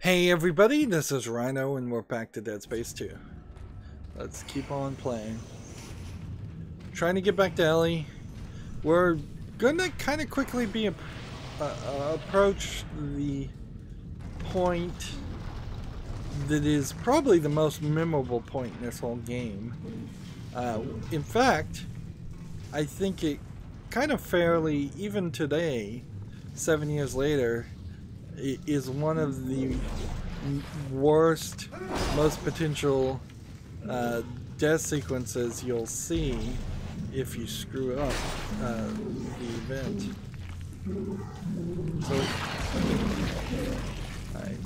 Hey everybody, this is Rydo and we're back to Dead Space 2. Let's keep on playing. Trying to get back to Ellie. We're gonna kind of quickly be approach the point that is probably the most memorable point in this whole game. In fact, I think it kind of fairly, even today, 7 years later, it is one of the worst, most potential death sequences you'll see if you screw up the event. So, right.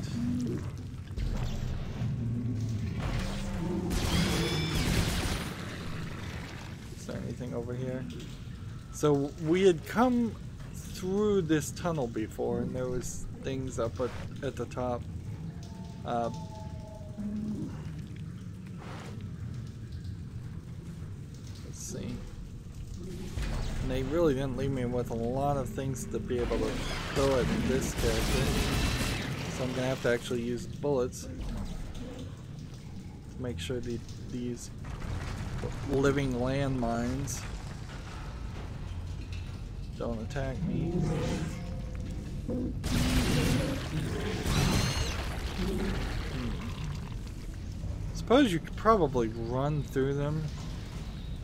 Is there anything over here? So we had come through this tunnel before, and there was things up at the top. Let's see. And they really didn't leave me with a lot of things to be able to throw at this character, so I'm gonna have to actually use bullets to make sure these living landmines don't attack me. Suppose you could probably run through them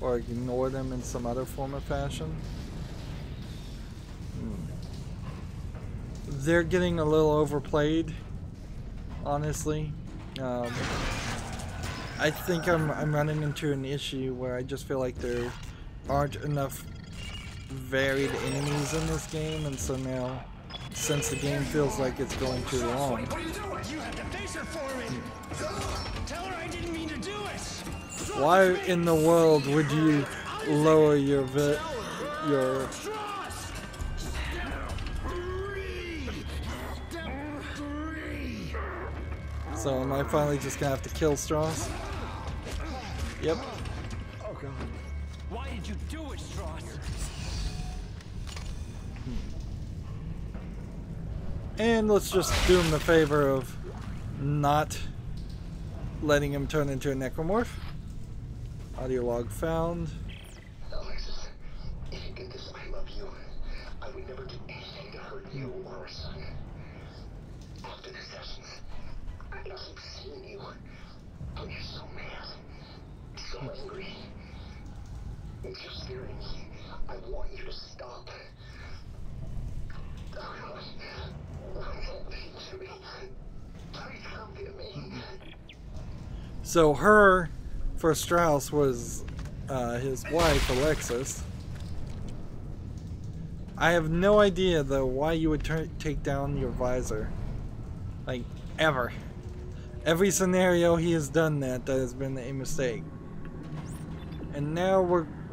or ignore them in some other form of fashion. They're getting a little overplayed, honestly. I think I'm running into an issue where I just feel like there aren't enough varied enemies in this game, and so now, since the game feels like it's going too long. What are you doing? You have to face her for me. Tell her I didn't mean to do it. Why in the world would you lower your So am I finally just gonna have to kill Strauss? Yep. Oh God. Why did you do it, Strauss? And let's just do him the favor of not letting him turn into a necromorph. Audio log found. Alexis, if you get this, I love you. I would never do anything to hurt you or our son. After the sessions, I keep seeing you. And you're so mad, so angry. It's just scaring me. I want you to stop. Oh God. So her, for Strauss, was his wife, Alexis. I have no idea, though, why you would take down your visor. Like, ever. Every scenario he has done that has been a mistake. And now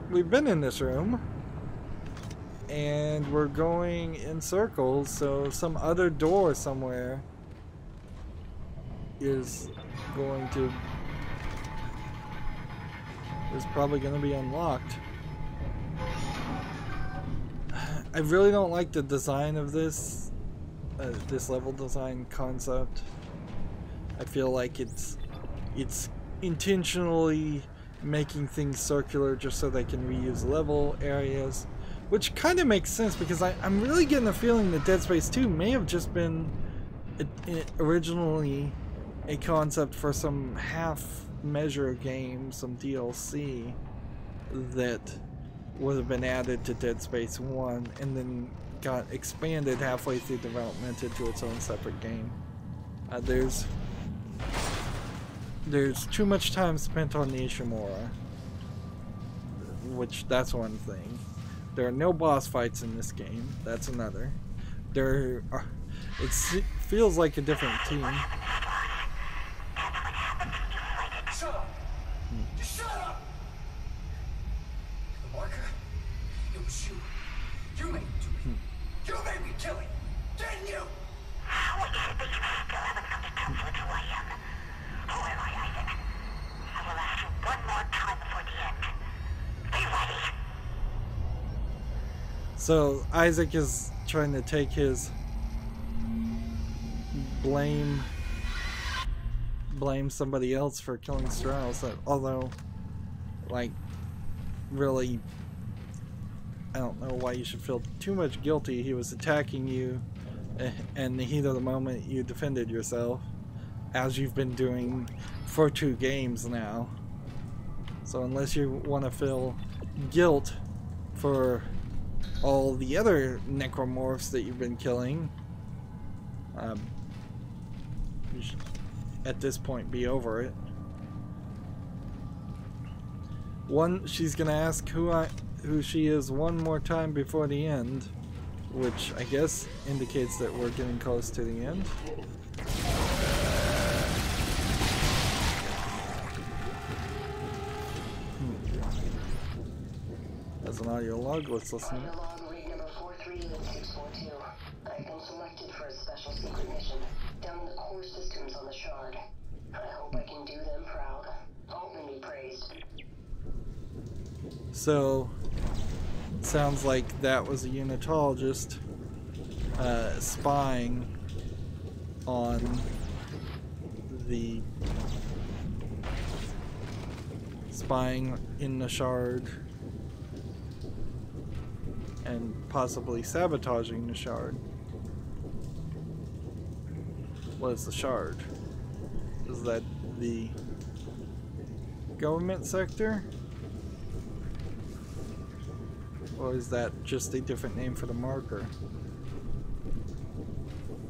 we've been in this room. And we're going in circles, so some other door somewhere is probably going to be unlocked. I really don't like the design of this level design concept. I feel like it's intentionally making things circular just so they can reuse level areas, which kind of makes sense because I'm really getting the feeling that Dead Space 2 may have just been originally a concept for some half-measure game, some DLC that would have been added to Dead Space 1 and then got expanded halfway through development into its own separate game. There's too much time spent on the Ishimura, which that's one thing. There are no boss fights in this game. That's another. It feels like a different team. Shut up! Just shut up! The marker? It was you. You made me do it. You made me kill him. Didn't you? We can't be still haven't come to terms with who I am. Who am I, Isaac? I will ask you one more time before the end. Be ready. So Isaac is trying to take his blame blame somebody else for killing Sprawl. So, although, like, really, I don't know why you should feel too much guilty. He was attacking you, and in the heat of the moment you defended yourself, as you've been doing for 2 games now. So unless you want to feel guilt for all the other necromorphs that you've been killing, you should at this point be over it. She's gonna ask who she is one more time before the end, which I guess indicates that we're getting close to the end. As an audio log, let's listen. Audio log read number 438642. I've been selected for a special secret mission down in the core systems on the Shard. I hope I can do them proud. Altman be praised. So, sounds like that was a unitologist spying on spying in the Shard and possibly sabotaging the Shard. What is the Shard? Is that the government sector? Or is that just a different name for the marker?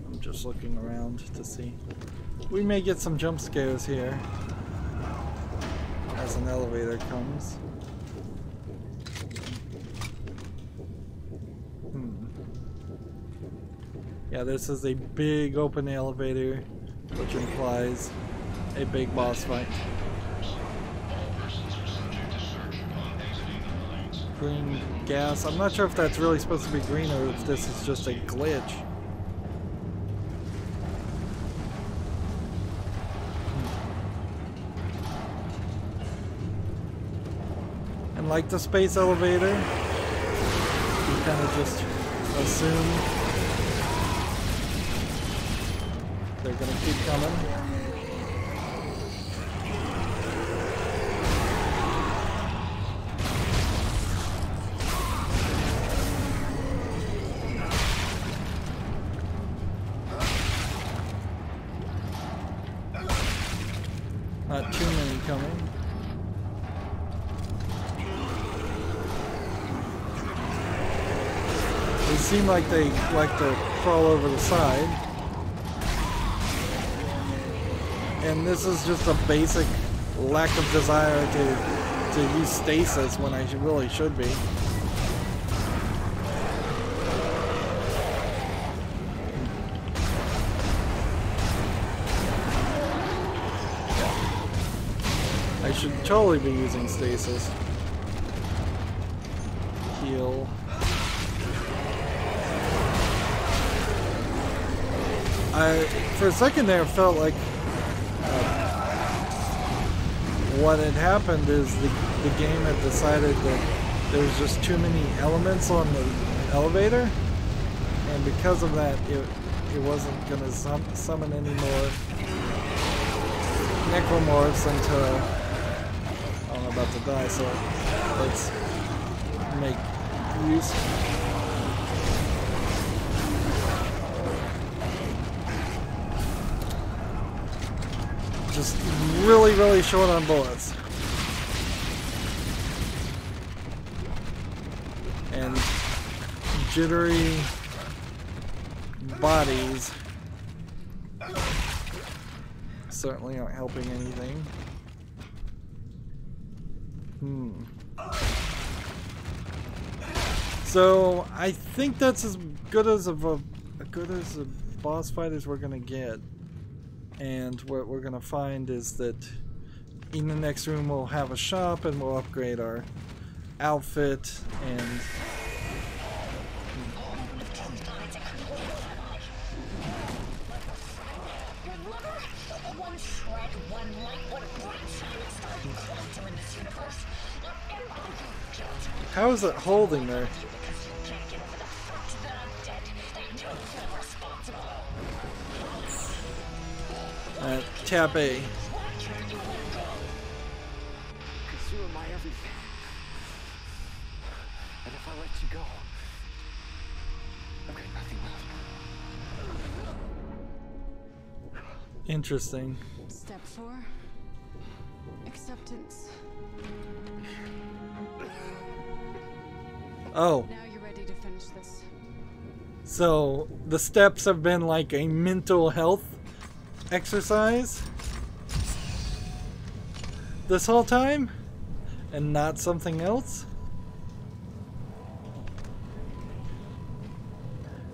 I'm just looking around to see. We may get some jump scares here as an elevator comes. Yeah, this is a big open elevator, which implies a big boss fight. Green gas. I'm not sure if that's really supposed to be green or if this is just a glitch. And like the space elevator, you kind of just assume they're gonna keep coming. Not too many coming. They seem like they like to crawl over the side. And this is just a basic lack of desire to use stasis when I really should be. I should totally be using stasis. Heal. For a second there, felt like what had happened is the game had decided that there was just too many elements on the elevator, and because of that, it wasn't going to summon any more necromorphs until I'm about to die. So let's make use. Just really short on bullets. And jittery bodies certainly aren't helping anything. So I think that's as good as a boss fight as we're gonna get. And what we're gonna find is that in the next room we'll have a shop and we'll upgrade our outfit and how is it holding there? Tap A. Because you are my everything. And if I let you go, I've got nothing left. Interesting. Step 4. Acceptance. Oh, Now you're ready to finish this. so the steps have been like a mental health exercise this whole time and not something else?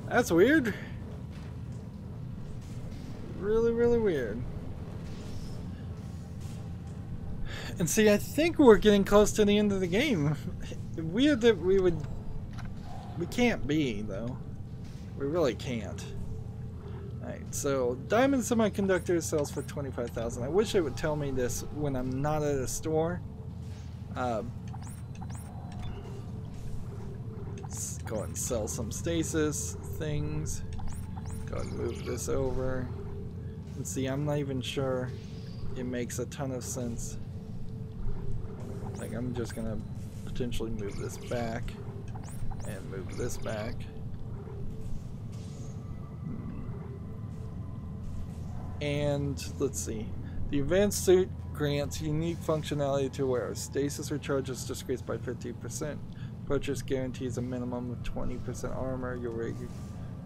That's weird. Really, really weird. And see, I think we're getting close to the end of the game. Weird that we can't be, though. We really can't. Alright, so diamond semiconductor sells for 25,000. I wish it would tell me this when I'm not at a store. Let's go ahead and sell some stasis things. Go ahead and move this over. And see, I'm not even sure it makes a ton of sense. Like, I'm just gonna potentially move this back and move this back. And let's see. The advanced suit grants unique functionality to wearers. Stasis recharges decreased by 50%. Purchase guarantees a minimum of 20% armor. Your rig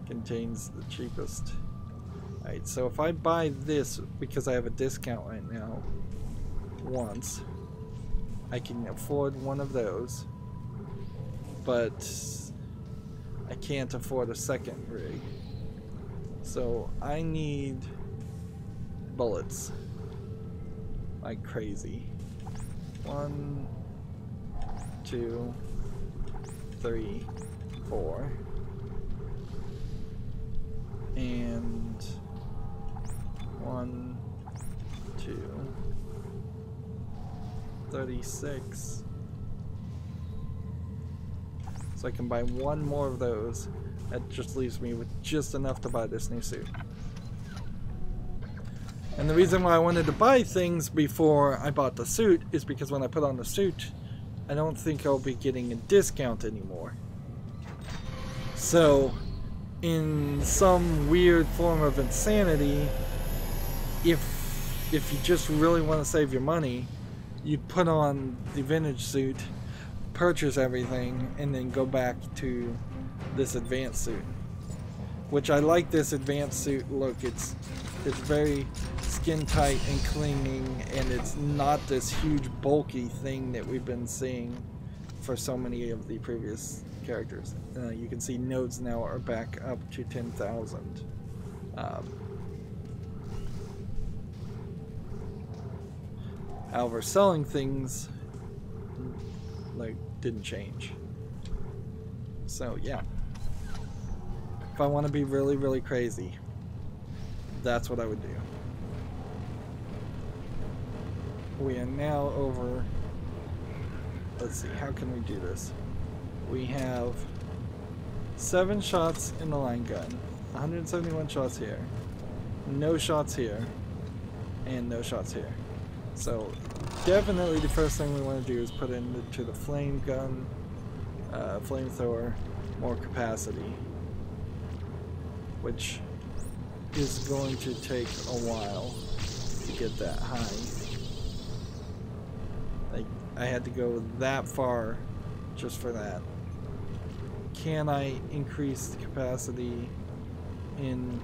contains the cheapest. Alright, so if I buy this because I have a discount right now, once, I can afford one of those, but I can't afford a second rig. So I need bullets like crazy. 1, 2, 3, 4, and 1, 2, 36. So I can buy one more of those. That just leaves me with just enough to buy this new suit. And the reason why I wanted to buy things before I bought the suit is because when I put on the suit, I don't think I'll be getting a discount anymore. So, in some weird form of insanity, if you just really want to save your money, you put on the vintage suit, purchase everything, and then go back to this advanced suit. Which I like this advanced suit look. It's very skin tight and clinging, and it's not this huge bulky thing that we've been seeing for so many of the previous characters. You can see nodes now are back up to 10,000. However, selling things like didn't change. So yeah, if I want to be really, really crazy, that's what I would do. We are now over, let's see, how can we do this? We have 7 shots in the line gun, 171 shots here, no shots here, and no shots here. So definitely the first thing we want to do is put into the flame gun, flamethrower, more capacity, which is going to take a while to get that high. I had to go that far just for that. Can I increase the capacity in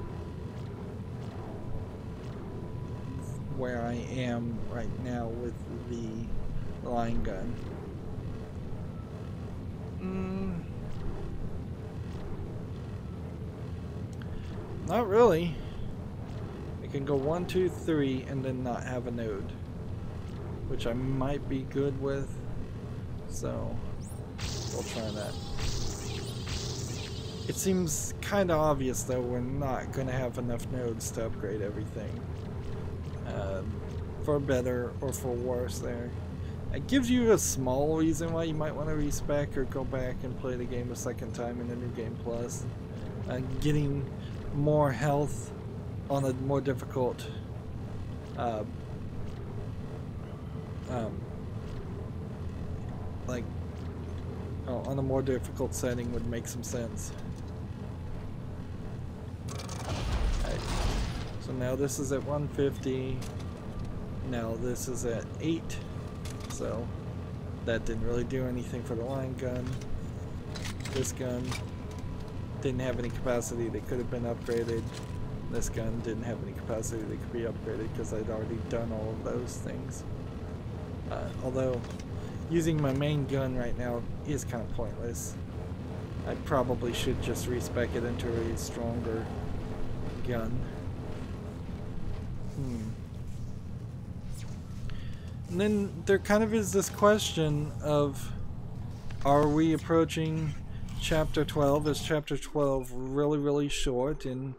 where I am right now with the line gun? Not really. I can go 1, 2, 3 and then not have a node, which I might be good with, so we'll try that. It seems kind of obvious though we're not going to have enough nodes to upgrade everything, for better or for worse there. It gives you a small reason why you might want to respec or go back and play the game a second time in the New Game Plus. Getting more health on a more difficult like on a more difficult setting would make some sense. Okay. So now this is at 150. Now this is at 8. So that didn't really do anything for the line gun. This gun didn't have any capacity that could have been upgraded. This gun didn't have any capacity that could be upgraded because I'd already done all of those things. Although using my main gun right now is kind of pointless. I probably should just respec it into a stronger gun. And then there kind of is this question of, are we approaching chapter 12? Is chapter 12 really short, and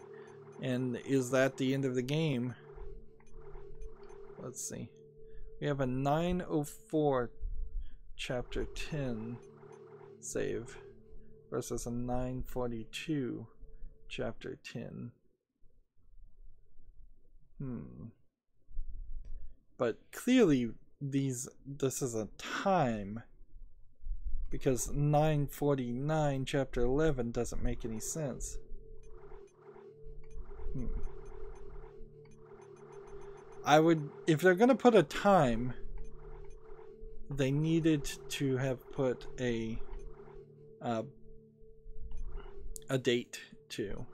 is that the end of the game? Let's see. We have a 9:04 chapter 10 save versus a 9:42 chapter 10. But clearly this is a time, because 9:49 chapter 11 doesn't make any sense. I would, if they're gonna put a time, they needed to have put a date too.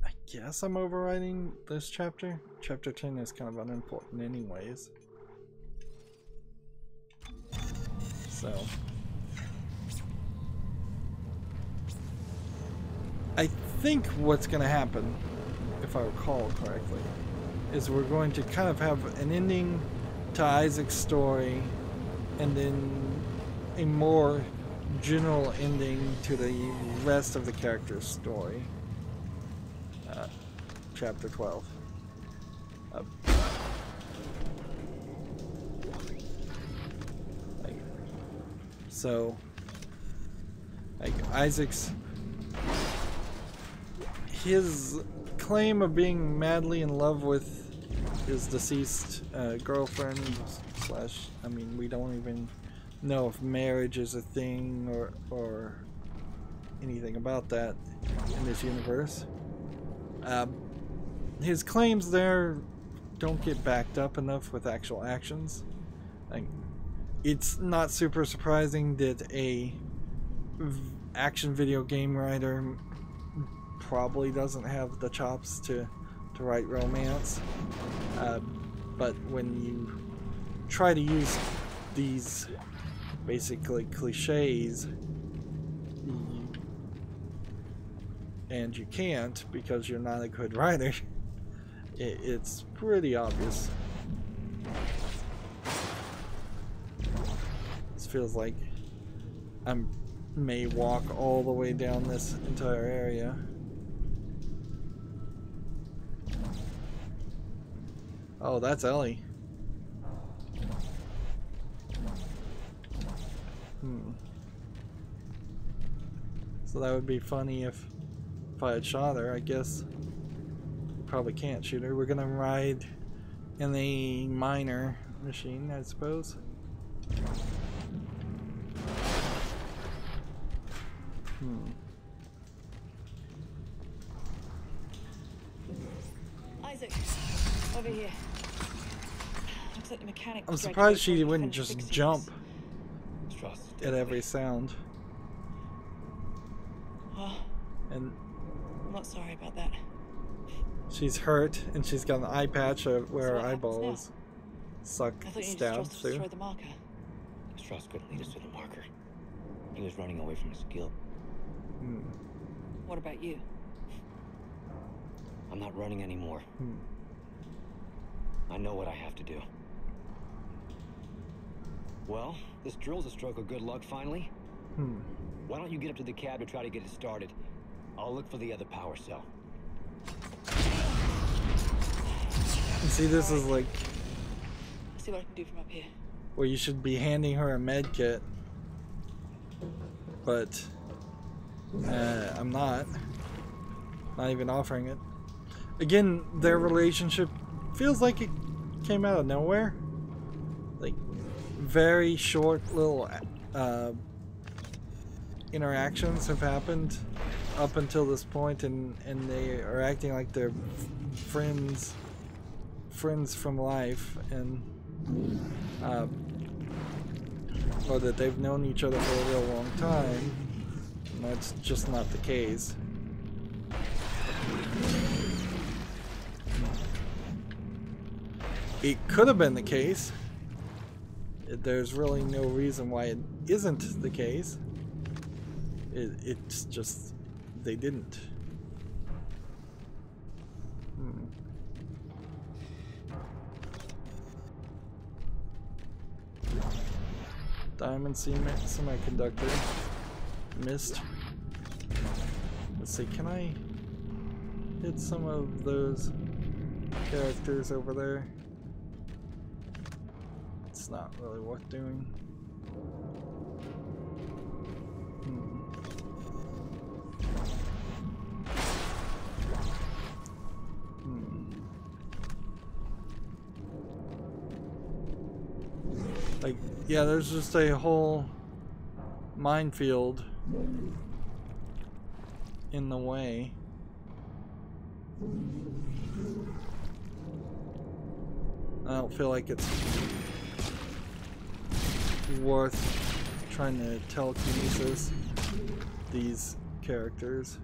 I guess I'm overriding this chapter. Chapter 10 is kind of unimportant anyways. So I think what's going to happen, if I recall correctly, is we're going to kind of have an ending to Isaac's story and then a more general ending to the rest of the character's story. Chapter 12. So, like Isaac's, his claim of being madly in love with his deceased girlfriend slash, I mean, we don't even know if marriage is a thing or anything about that in this universe. His claims there don't get backed up enough with actual actions. Like, it's not super surprising that a action video game writer probably doesn't have the chops to write romance. But when you try to use these basically cliches, and you can't because you're not a good writer, it's pretty obvious. This feels like I may walk all the way down this entire area. Oh, that's Ellie. So that would be funny if I had shot her. I guess probably can't shoot her. We're gonna ride in the miner machine, I suppose. Isaac, over here. Looks like the mechanic. I'm surprised she wouldn't just jump at every sound. Oh, And I'm not sorry about that. she's hurt, and she's got an eye patch where her eyeball is I thought you needed stabbed Stross to through. destroy the marker. Stross couldn't lead us to the marker. He was running away from his guild. What about you? I'm not running anymore. I know what I have to do. Well, this drill's a stroke of good luck finally. Why don't you get up to the cab to try to get it started? I'll look for the other power cell. And see, this is like Let's see what I can do from up here. where you should be handing her a med kit, but I'm not even offering it. Again, their relationship feels like it came out of nowhere. Like, very short little interactions have happened up until this point, and they are acting like they're friends from life, and or that they've known each other for a real long time. And that's just not the case. It could have been the case. There's really no reason why it isn't the case. It's just they didn't. Diamond semiconductor. Missed. Let's see, can I hit some of those characters over there? It's not really worth doing. Like, yeah, there's just a whole minefield in the way. I don't feel like it's worth trying to telekinesis these characters.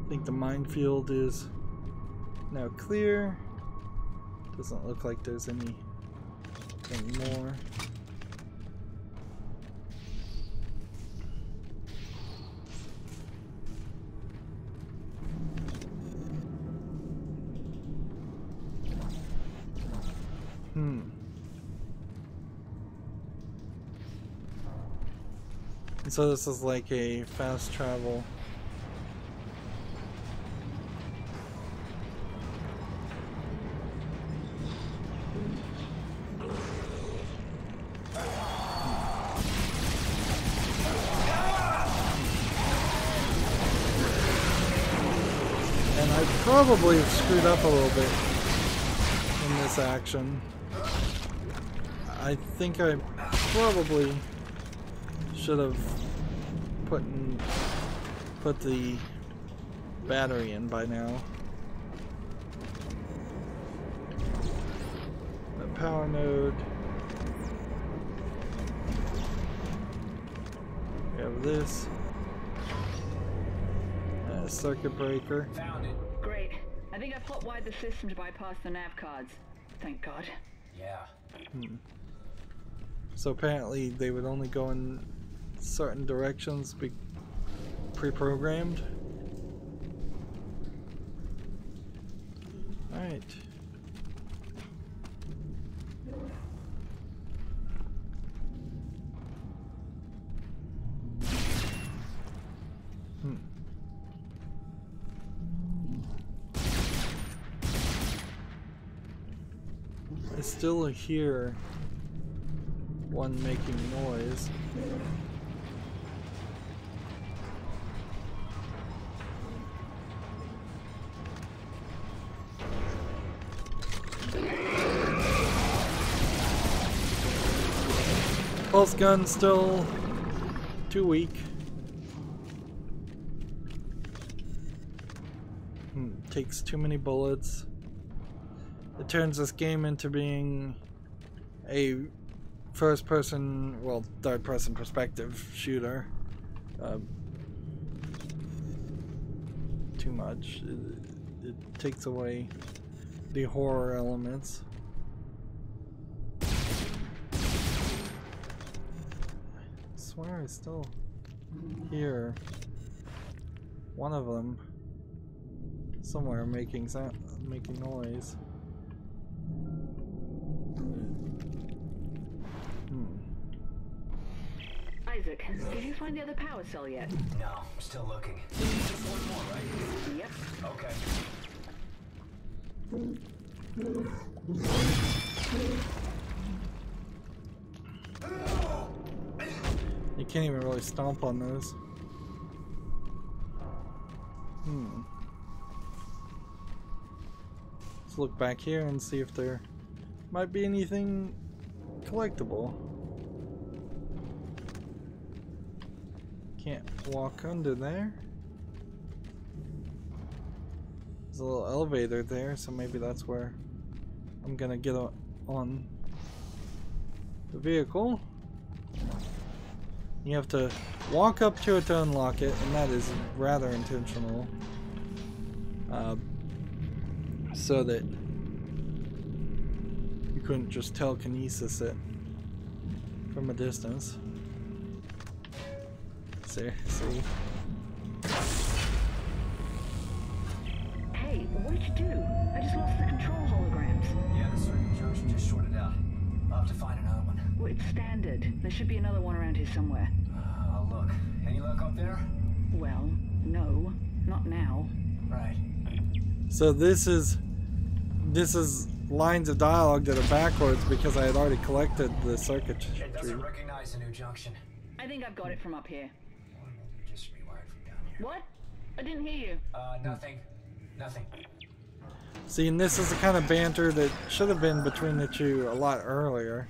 I think the minefield is now clear. Doesn't look like there's anything more. So this is like a fast travel. And I probably have screwed up a little bit in this action. I think I probably should have put the battery in by now. The power node. We have this. And a circuit breaker. Found it. Great. I think I've hot-wired the system to bypass the nav cards. Thank God. Yeah. So apparently they would only go in certain directions, be pre-programmed. Alright. I still hear one making noise. Pulse gun still too weak. Takes too many bullets. It turns this game into being a first-person, well, third-person perspective shooter. Too much. It takes away the horror elements. I swear I still hear one of them somewhere making noise. Isaac, did you find the other power cell yet? No, I'm still looking. Just one more, right? Yep. Okay. You can't even really stomp on those. Let's look back here and see if there might be anything collectible. Can't walk under there. There's a little elevator there, so maybe that's where I'm gonna get on the vehicle. You have to walk up to it to unlock it, and that is rather intentional. So that you couldn't just telekinesis it from a distance. See? Hey, what did you do? I just lost the control holograms. Yeah, the circuit junction just shorted out. I'll have to find another one. Well, it's standard. There should be another one around here somewhere. I'll look. Any luck up there? Well, no. Not now. Right. So this is lines of dialogue that are backwards because I had already collected the circuitry. It doesn't recognize the new junction. I think I've got it from up here. Or maybe just rewired from down here. What? I didn't hear you. Nothing. Nothing. See, and this is the kind of banter that should have been between the two a lot earlier.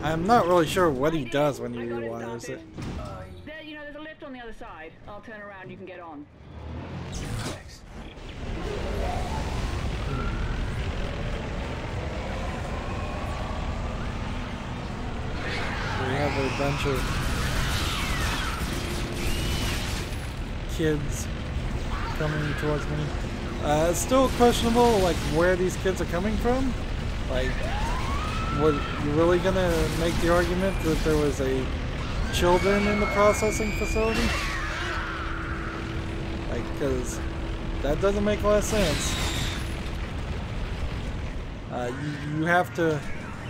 I'm not really sure what he does when he rewires it. There, you know, there's a lift on the other side. I'll turn around, you can get on. Thanks. We have a bunch of kids coming towards me. It's still questionable, like, where these kids are coming from. Like, what, you really gonna make the argument that there was a children in the processing facility? Like, because that doesn't make a lot of sense. You have to,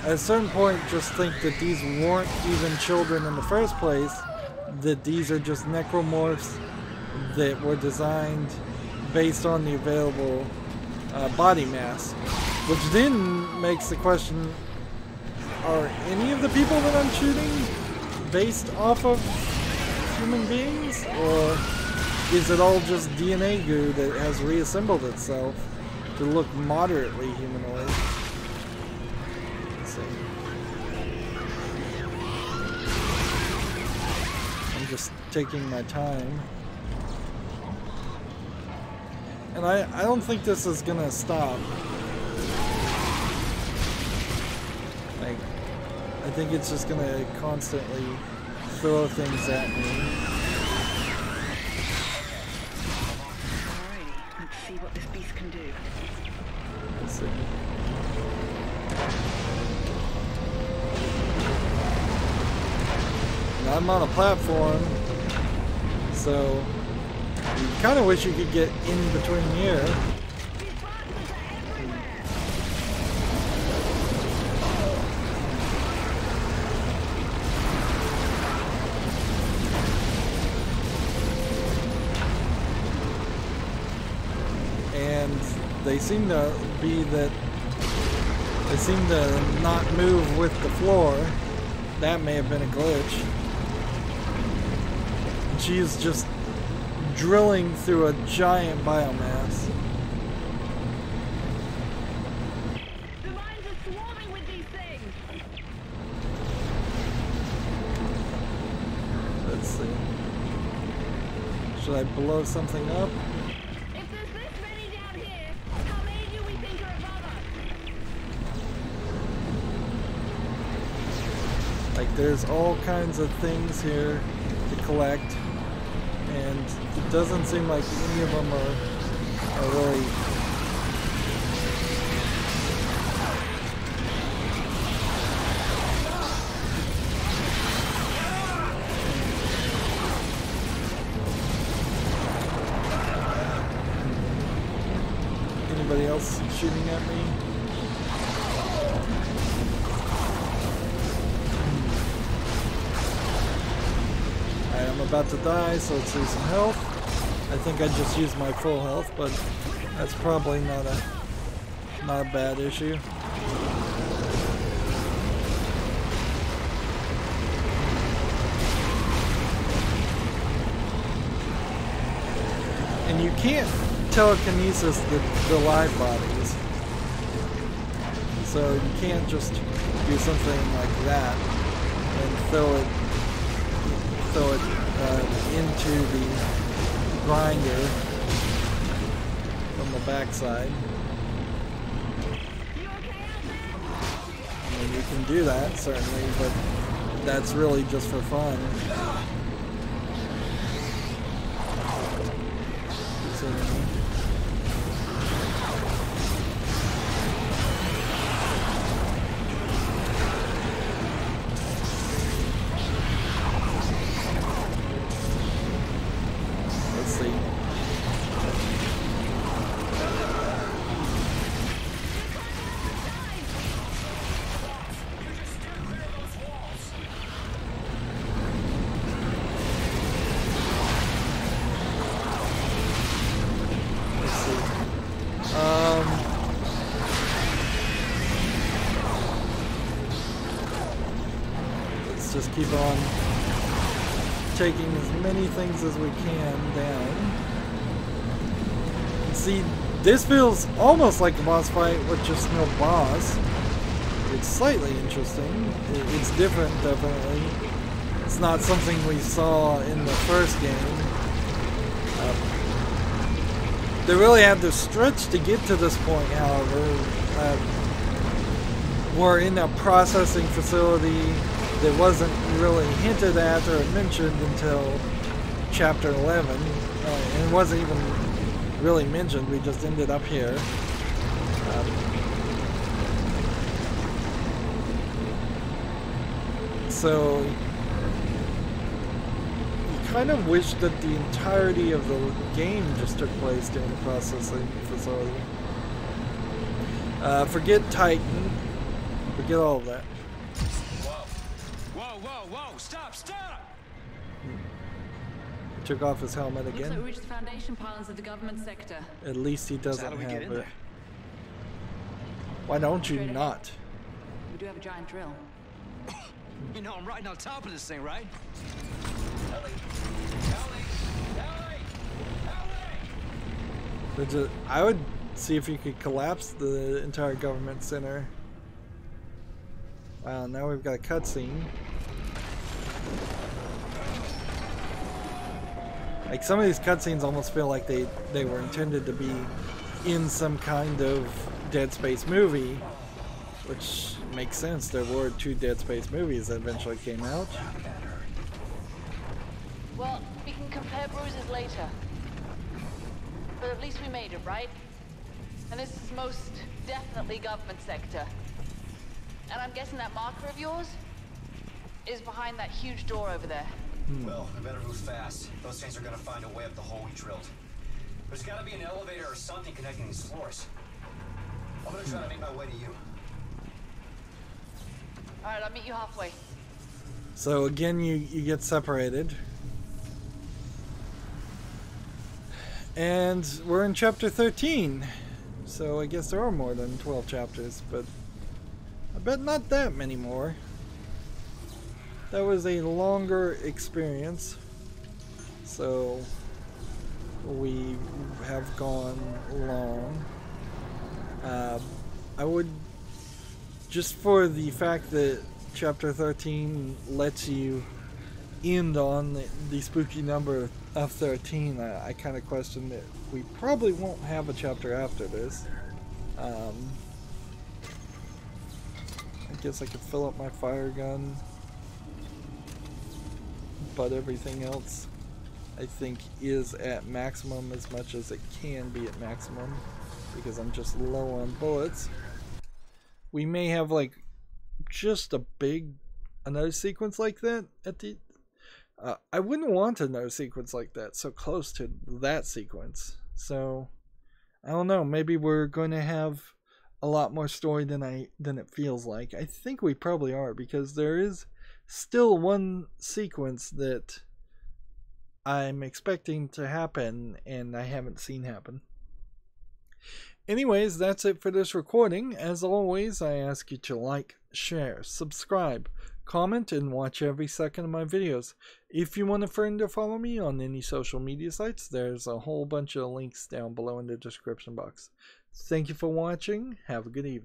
at a certain point, just think that these weren't even children in the first place, that these are just necromorphs that were designed based on the available body mass. Which then makes the question, are any of the people that I'm shooting based off of human beings? Or is it all just DNA goo that has reassembled itself to look moderately humanoid? Let's see. I'm just taking my time. And I don't think this is gonna stop. Like, I think it's just gonna constantly throw things at me. Alrighty, let's see what this beast can do. Let's see. Now I'm on a platform, so you kind of wish you could get in between here. And they seem to be that they seem to not move with the floor. That may have been a glitch. She's just drilling through a giant biomass. The mines are swarming with these things! Let's see. Should I blow something up? If there's this many down here, how many do we think are above us? Like, there's all kinds of things here to collect, and it doesn't seem like any of them are really anybody else shooting at me? about to die, so let's see some health. I think I just used my full health, but that's probably not a bad issue. And you can't telekinesis the live bodies, so you can't just do something like that and throw it into the grinder from the backside. I mean, you can do that certainly, but that's really just for fun. Let's see. Let's just keep on taking as many things as we can down. See, this feels almost like a boss fight with just no boss. It's slightly interesting. It's different, definitely. It's not something we saw in the first game. They really had to stretch to get to this point, however. We're in a processing facility that wasn't really hinted at or mentioned until chapter 11. And it wasn't even really mentioned, we just ended up here. So kind of wish that the entirety of the game just took place during the processing facility. Forget Titan. Forget all of that. Whoa! Stop! Took off his helmet again. Looks like we reached the foundation pylons of the government sector. At least he doesn't have get in it. there? Why don't you Straight ahead. not? We do have a giant drill. You know I'm riding on top of this thing, right? I would see if you could collapse the entire government center. Wow, now we've got a cutscene. Like, some of these cutscenes almost feel like they were intended to be in some kind of Dead Space movie, which makes sense. There were 2 Dead Space movies that eventually came out. Well, we can compare bruises later. But at least we made it, right? And this is most definitely government sector. And I'm guessing that marker of yours is behind that huge door over there. Well, we better move fast. Those things are gonna find a way up the hole we drilled. There's gotta be an elevator or something connecting these floors. I'm gonna try to make my way to you. Alright, I'll meet you halfway. So again, you get separated. And we're in chapter 13. So I guess there are more than 12 chapters, but I bet not that many more. That was a longer experience. So we have gone long. I would, just for the fact that chapter 13 lets you end on the spooky number of 13, I kind of question that we probably won't have a chapter after this. I guess I could fill up my fire gun, but everything else I think is at maximum as much as it can be at maximum because I'm just low on bullets. We may have like just another sequence like that at the I wouldn't want another sequence like that so close to that sequence. So I don't know, maybe we're going to have a lot more story than it feels like. I think we probably are, because there is still one sequence that I'm expecting to happen and I haven't seen happen. Anyways, that's it for this recording. As always, I ask you to like, share, subscribe, comment, and watch every second of my videos. If you want a friend to follow me on any social media sites, there's a whole bunch of links down below in the description box. Thank you for watching. Have a good evening.